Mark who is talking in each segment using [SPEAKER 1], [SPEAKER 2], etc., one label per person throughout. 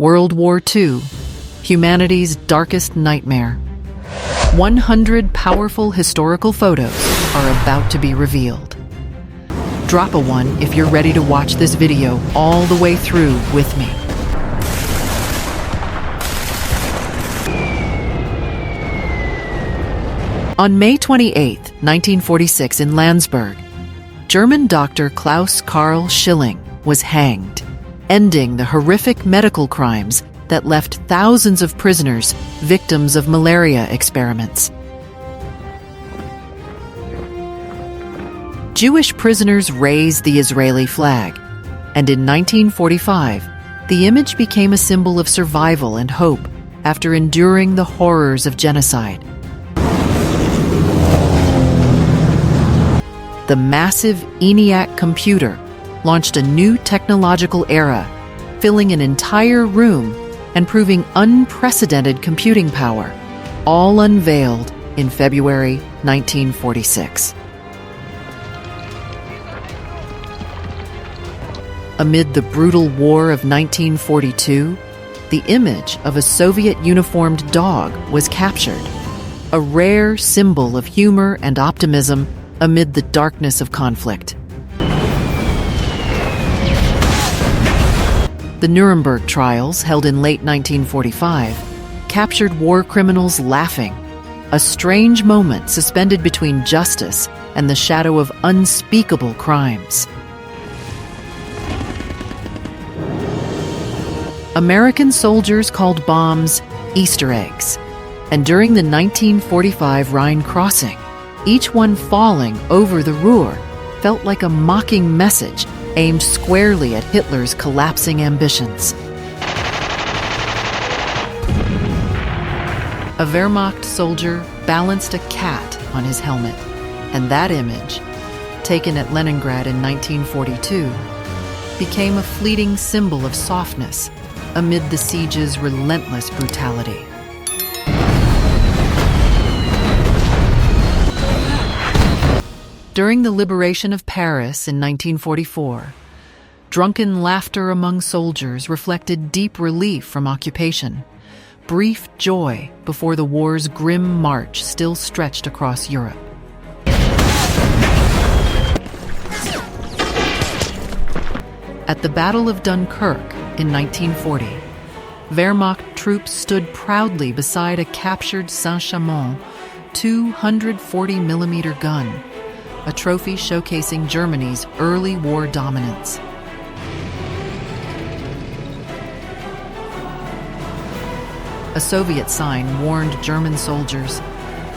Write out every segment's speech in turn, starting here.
[SPEAKER 1] World War II, humanity's darkest nightmare. 100 powerful historical photos are about to be revealed. Drop a 1 if you're ready to watch this video all the way through with me. On May 28, 1946 in Landsberg, German doctor Klaus Karl Schilling was hanged, ending the horrific medical crimes that left thousands of prisoners victims of malaria experiments. Jewish prisoners raised the Israeli flag, and in 1945, the image became a symbol of survival and hope after enduring the horrors of genocide. The massive ENIAC computer launched a new technological era, filling an entire room and proving unprecedented computing power, all unveiled in February 1946. Amid the brutal war of 1942, the image of a Soviet uniformed dog was captured, a rare symbol of humor and optimism amid the darkness of conflict. The Nuremberg trials, held in late 1945, captured war criminals laughing, a strange moment suspended between justice and the shadow of unspeakable crimes. American soldiers called bombs Easter eggs, and during the 1945 Rhine crossing, each one falling over the Ruhr felt like a mocking message aimed squarely at Hitler's collapsing ambitions. A Wehrmacht soldier balanced a cat on his helmet, and that image, taken at Leningrad in 1942, became a fleeting symbol of softness amid the siege's relentless brutality. During the liberation of Paris in 1944, drunken laughter among soldiers reflected deep relief from occupation, brief joy before the war's grim march still stretched across Europe. At the Battle of Dunkirk in 1940, Wehrmacht troops stood proudly beside a captured Saint-Chamond 240mm gun, a trophy showcasing Germany's early war dominance. A Soviet sign warned German soldiers,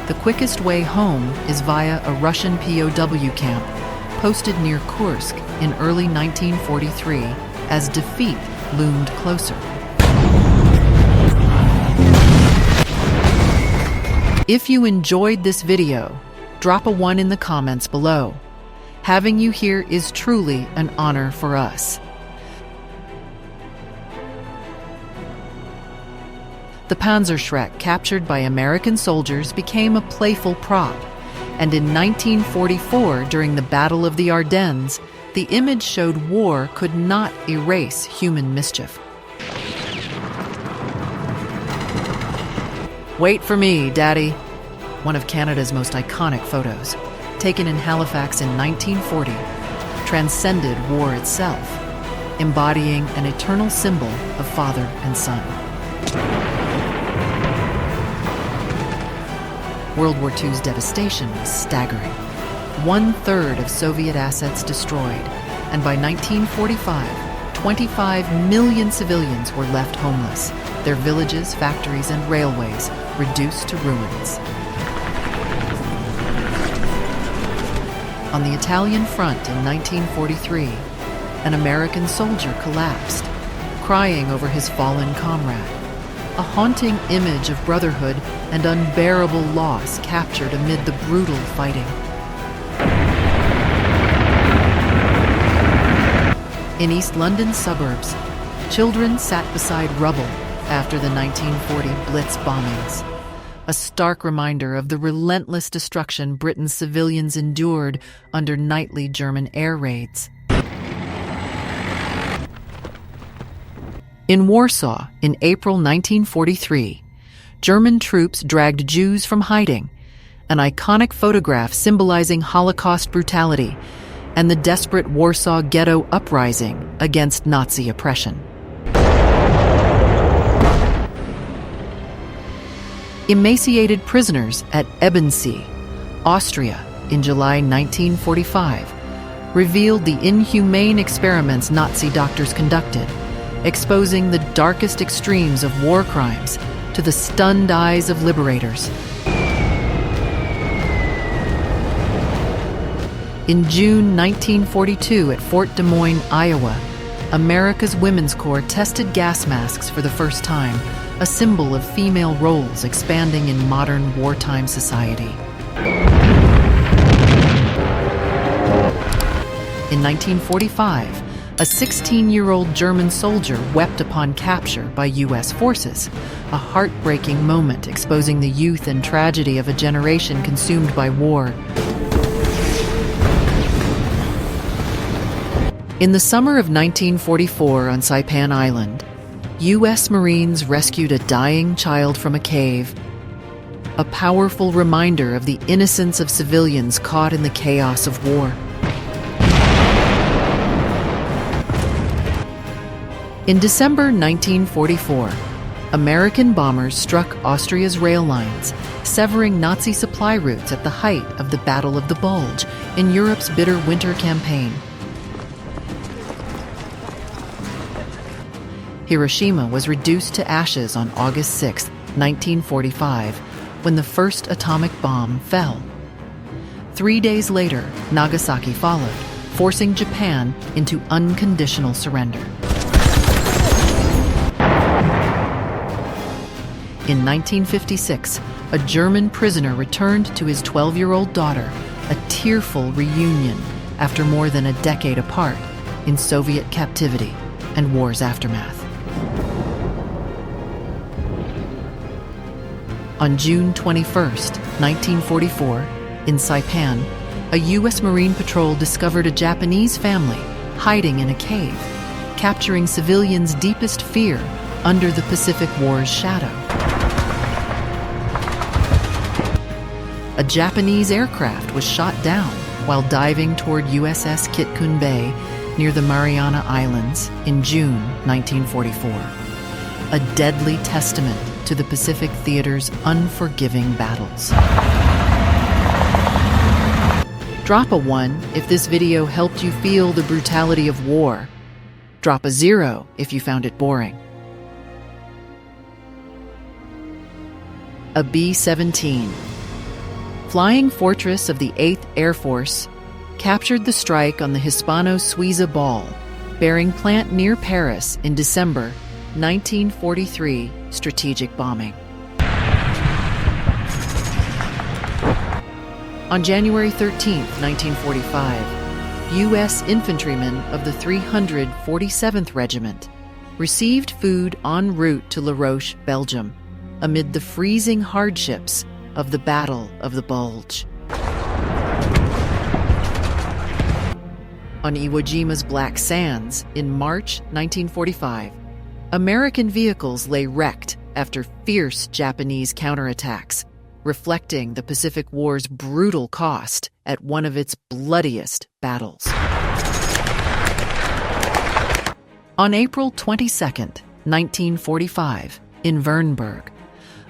[SPEAKER 1] the quickest way home is via a Russian POW camp posted near Kursk in early 1943 as defeat loomed closer. If you enjoyed this video, drop a 1 in the comments below. Having you here is truly an honor for us. The Panzerschreck captured by American soldiers became a playful prop, and in 1944, during the Battle of the Ardennes, the image showed war could not erase human mischief. Wait for me, Daddy. One of Canada's most iconic photos, taken in Halifax in 1940, transcended war itself, embodying an eternal symbol of father and son. World War II's devastation was staggering. 1/3 of Soviet assets destroyed, and by 1945, 25 million civilians were left homeless, their villages, factories, and railways reduced to ruins. On the Italian front in 1943, an American soldier collapsed, crying over his fallen comrade, a haunting image of brotherhood and unbearable loss captured amid the brutal fighting. In East London suburbs, children sat beside rubble after the 1940 Blitz bombings, a stark reminder of the relentless destruction Britain's civilians endured under nightly German air raids. In Warsaw, in April 1943, German troops dragged Jews from hiding, an iconic photograph symbolizing Holocaust brutality and the desperate Warsaw Ghetto uprising against Nazi oppression. Emaciated prisoners at Ebensee, Austria, in July 1945, revealed the inhumane experiments Nazi doctors conducted, exposing the darkest extremes of war crimes to the stunned eyes of liberators. In June 1942 at Fort Des Moines, Iowa, America's Women's Corps tested gas masks for the first time, a symbol of female roles expanding in modern wartime society. In 1945, a 16-year-old German soldier wept upon capture by U.S. forces, a heartbreaking moment exposing the youth and tragedy of a generation consumed by war. In the summer of 1944 on Saipan Island, U.S. Marines rescued a dying child from a cave, a powerful reminder of the innocence of civilians caught in the chaos of war. In December 1944, American bombers struck Austria's rail lines, severing Nazi supply routes at the height of the Battle of the Bulge in Europe's bitter winter campaign. Hiroshima was reduced to ashes on August 6, 1945, when the first atomic bomb fell. 3 days later, Nagasaki followed, forcing Japan into unconditional surrender. In 1956, a German prisoner returned to his 12-year-old daughter, a tearful reunion after more than a decade apart in Soviet captivity and war's aftermath. On June 21, 1944, in Saipan, a U.S. Marine patrol discovered a Japanese family hiding in a cave, capturing civilians' deepest fear under the Pacific War's shadow. A Japanese aircraft was shot down while diving toward USS Kitkun Bay near the Mariana Islands in June 1944, a deadly testament to the Pacific Theater's unforgiving battles. Drop a 1 if this video helped you feel the brutality of war. Drop a 0 if you found it boring. A B-17. Flying Fortress of the 8th Air Force captured the strike on the Hispano-Suiza Ball, bearing plant near Paris in December 1943 strategic bombing. On January 13, 1945, U.S. infantrymen of the 347th Regiment received food en route to La Roche, Belgium, amid the freezing hardships of the Battle of the Bulge. On Iwo Jima's Black Sands in March 1945, American vehicles lay wrecked after fierce Japanese counterattacks, reflecting the Pacific War's brutal cost at one of its bloodiest battles. On April 22, 1945, in Wernburg,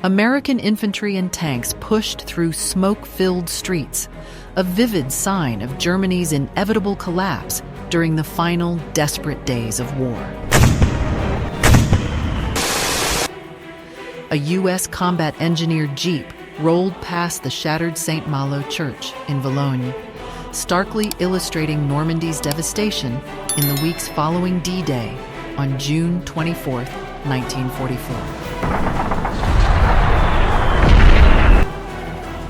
[SPEAKER 1] American infantry and tanks pushed through smoke-filled streets, a vivid sign of Germany's inevitable collapse during the final desperate days of war. A U.S. combat engineered jeep rolled past the shattered St. Malo Church in Boulogne, starkly illustrating Normandy's devastation in the weeks following D-Day on June 24, 1944.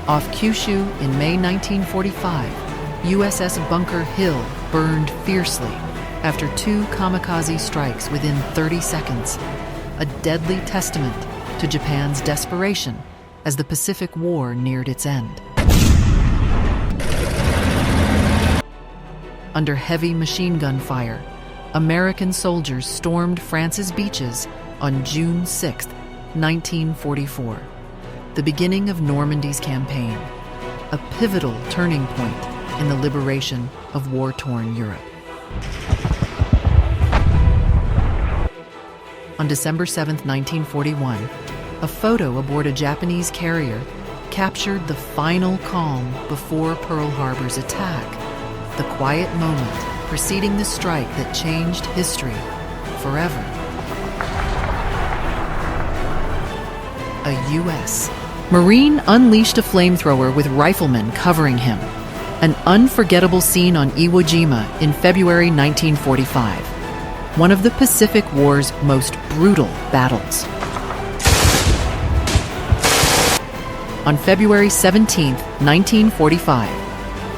[SPEAKER 1] Off Kyushu in May 1945, USS Bunker Hill burned fiercely after 2 kamikaze strikes within 30 seconds, a deadly testament to Japan's desperation as the Pacific War neared its end. Under heavy machine gun fire, American soldiers stormed France's beaches on June 6, 1944, the beginning of Normandy's campaign, a pivotal turning point in the liberation of war-torn Europe. On December 7, 1941, a photo aboard a Japanese carrier captured the final calm before Pearl Harbor's attack, the quiet moment preceding the strike that changed history forever. A U.S. Marine unleashed a flamethrower with riflemen covering him, an unforgettable scene on Iwo Jima in February 1945, one of the Pacific War's most brutal battles. On February 17, 1945,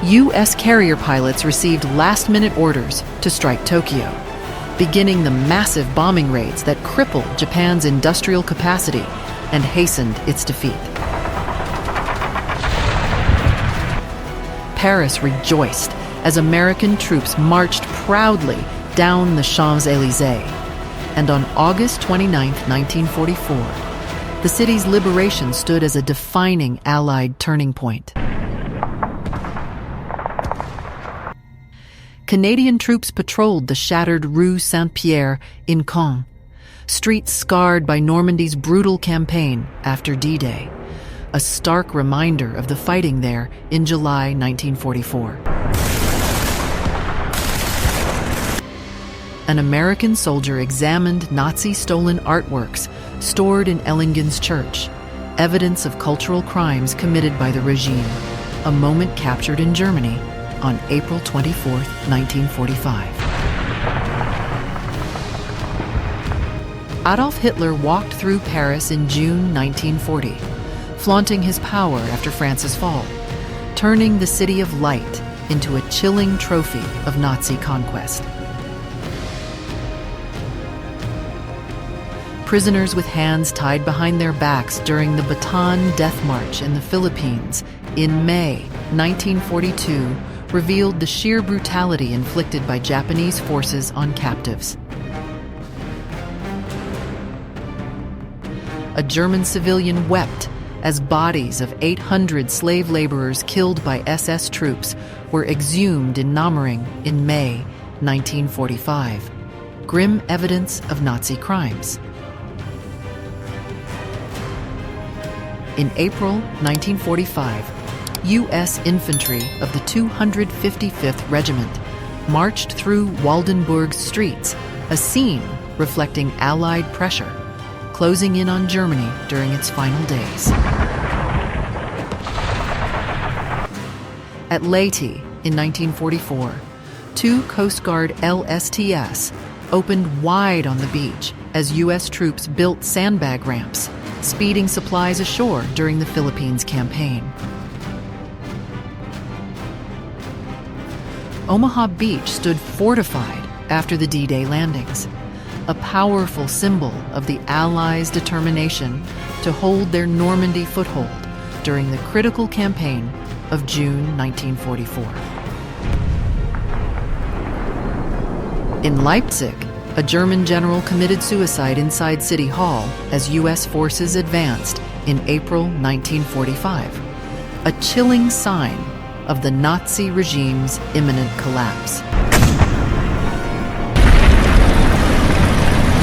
[SPEAKER 1] U.S. carrier pilots received last-minute orders to strike Tokyo, beginning the massive bombing raids that crippled Japan's industrial capacity and hastened its defeat. Paris rejoiced as American troops marched proudly down the Champs-Élysées, and on August 29, 1944, the city's liberation stood as a defining Allied turning point. Canadian troops patrolled the shattered Rue Saint-Pierre in Caen, streets scarred by Normandy's brutal campaign after D-Day, a stark reminder of the fighting there in July 1944. An American soldier examined Nazi-stolen artworks stored in Ellingen's church, evidence of cultural crimes committed by the regime, a moment captured in Germany on April 24, 1945. Adolf Hitler walked through Paris in June 1940, flaunting his power after France's fall, turning the City of Light into a chilling trophy of Nazi conquest. Prisoners with hands tied behind their backs during the Bataan Death March in the Philippines in May 1942 revealed the sheer brutality inflicted by Japanese forces on captives. A German civilian wept as bodies of 800 slave laborers killed by SS troops were exhumed in Nammering in May 1945, grim evidence of Nazi crimes. In April 1945, U.S. infantry of the 255th Regiment marched through Waldenburg's streets, a scene reflecting Allied pressure, closing in on Germany during its final days. At Leyte in 1944, two Coast Guard LSTS opened wide on the beach as U.S. troops built sandbag ramps, speeding supplies ashore during the Philippines campaign. Omaha Beach stood fortified after the D-Day landings, a powerful symbol of the Allies' determination to hold their Normandy foothold during the critical campaign of June 1944. In Leipzig, a German general committed suicide inside City Hall as U.S. forces advanced in April 1945, a chilling sign of the Nazi regime's imminent collapse.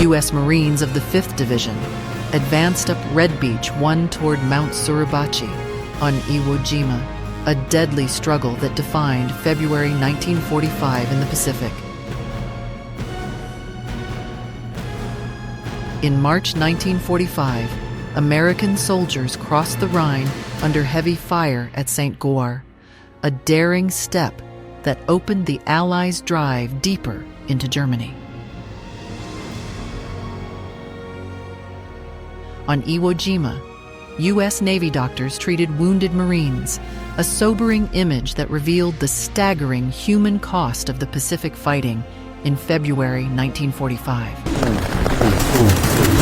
[SPEAKER 1] U.S. Marines of the 5th Division advanced up Red Beach 1 toward Mount Suribachi on Iwo Jima, a deadly struggle that defined February 1945 in the Pacific. In March 1945, American soldiers crossed the Rhine under heavy fire at St. Goar, a daring step that opened the Allies' drive deeper into Germany. On Iwo Jima, U.S. Navy doctors treated wounded Marines, a sobering image that revealed the staggering human cost of the Pacific fighting in February 1945.